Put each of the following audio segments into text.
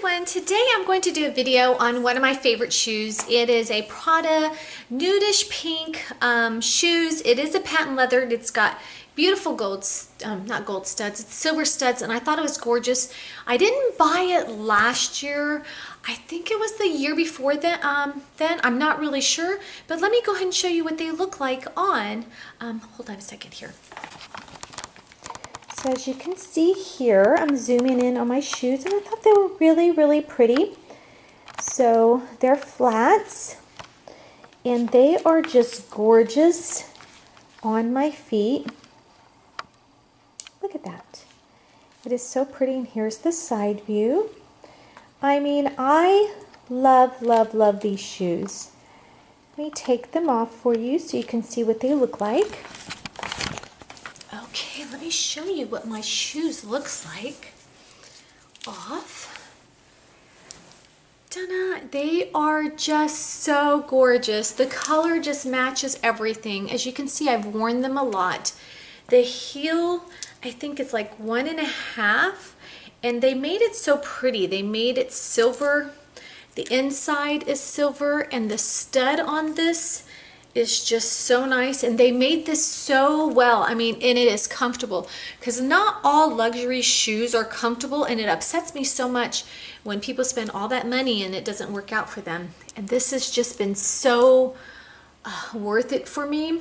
everyone, today I'm going to do a video on one of my favorite shoes. It is a Prada nudish pink shoes. It is a patent leather. It's got beautiful gold, not gold studs, it's silver studs, and I thought it was gorgeous. I didn't buy it last year. I think it was the year before then. I'm not really sure, but let me go ahead and show you what they look like on. Hold on a second here. So as you can see here, I'm zooming in on my shoes, and I thought they were really, really pretty. So they're flats, and they are just gorgeous on my feet. Look at that. It is so pretty, and here's the side view. I mean, I love, love, love these shoes. Let me take them off for you so you can see what they look like. Okay, let me show you what my shoes looks like. Off. Ta-da! They are just so gorgeous. The color just matches everything. As you can see, I've worn them a lot. The heel, I think it's like 1.5, and they made it so pretty. They made it silver. The inside is silver, and the stud on this is just so nice, and they made this so well. I mean, and it is comfortable, because not all luxury shoes are comfortable, and it upsets me so much when people spend all that money and it doesn't work out for them. And this has just been so worth it for me,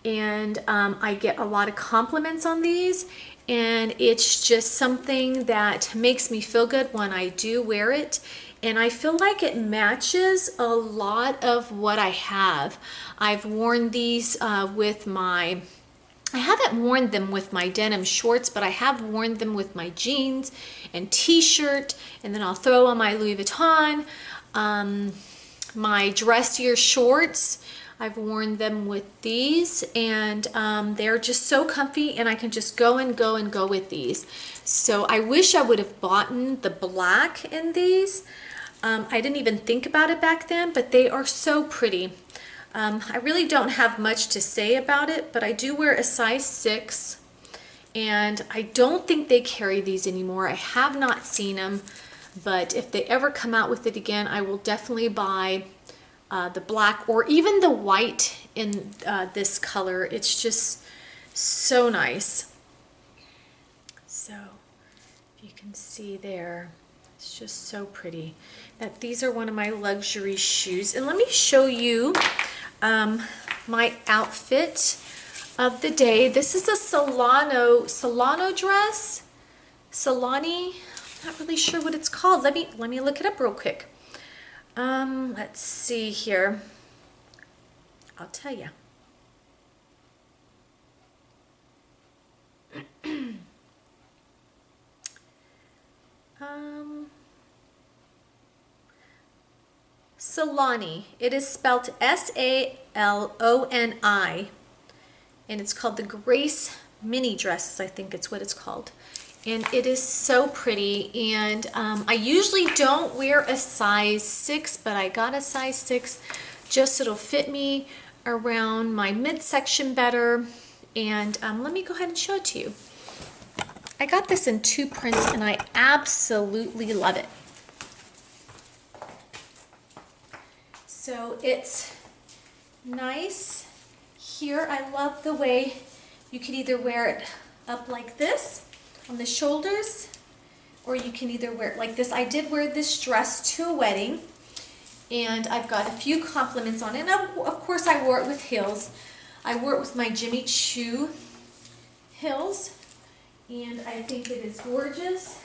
and I get a lot of compliments on these, and it's just something that makes me feel good when I do wear it. And I feel like it matches a lot of what I have. I've worn these with my, I haven't worn them with my denim shorts, but I have worn them with my jeans and t-shirt, and then I'll throw on my Louis Vuitton, my dressier shorts. I've worn them with these, and they're just so comfy, and I can just go and go and go with these. So I wish I would have bought the black in these. I didn't even think about it back then, but they are so pretty. I really don't have much to say about it, but I do wear a size 6, and I don't think they carry these anymore. I have not seen them, but if they ever come out with it again, I will definitely buy the black or even the white in this color. It's just so nice. So if you can see there, it's just so pretty. That these are one of my luxury shoes. And let me show you my outfit of the day. This is a Solano dress. Solani, I'm not really sure what it's called. Let me look it up real quick. Let's see here. I'll tell you. Solani. It is spelled S-A-L-O-N-I, and it's called the Grace Mini Dress, I think it's what it's called. And it is so pretty, and I usually don't wear a size 6, but I got a size 6 just so it'll fit me around my midsection better. And let me go ahead and show it to you. I got this in 2 prints, and I absolutely love it. So it's nice here. I love the way you can either wear it up like this on the shoulders, or you can either wear it like this. I did wear this dress to a wedding, and I've got a few compliments on it. And of course I wore it with heels. I wore it with my Jimmy Choo heels, and I think it is gorgeous,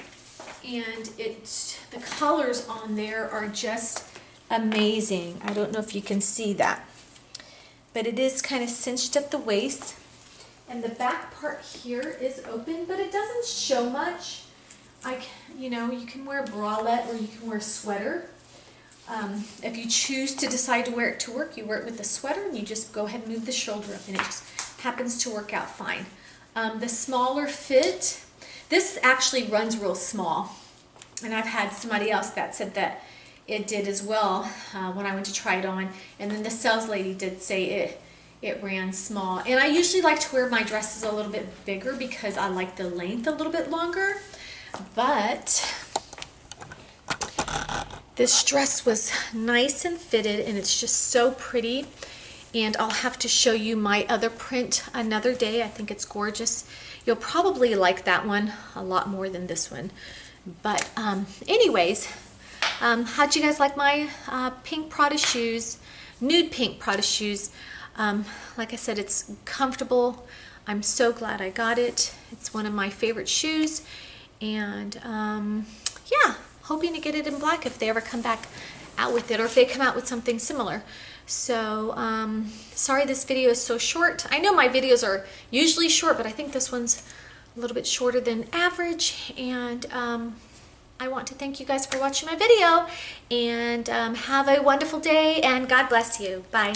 and the colors on there are just amazing. I don't know if you can see that, but it is kind of cinched at the waist, and the back part here is open, but it doesn't show much. You know, you can wear a bralette or you can wear a sweater. If you choose to decide to wear it to work, you wear it with a sweater, and you just go ahead and move the shoulder up, and it just happens to work out fine. The smaller fit, this actually runs real small, and I've had somebody else that said that it did as well when I went to try it on, and then the sales lady did say it ran small. And I usually like to wear my dresses a little bit bigger because I like the length a little bit longer, but This dress was nice and fitted, and it's just so pretty. And I'll have to show you my other print another day. I think it's gorgeous. You'll probably like that one a lot more than this one. But anyways, how'd you guys like my pink Prada shoes, nude pink Prada shoes? Like I said, it's comfortable. I'm so glad I got it. It's one of my favorite shoes. And yeah, hoping to get it in black if they ever come back out with it, or if they come out with something similar. So sorry this video is so short. I know my videos are usually short, but I think this one's a little bit shorter than average. And I want to thank you guys for watching my video, and have a wonderful day, and God bless you. Bye.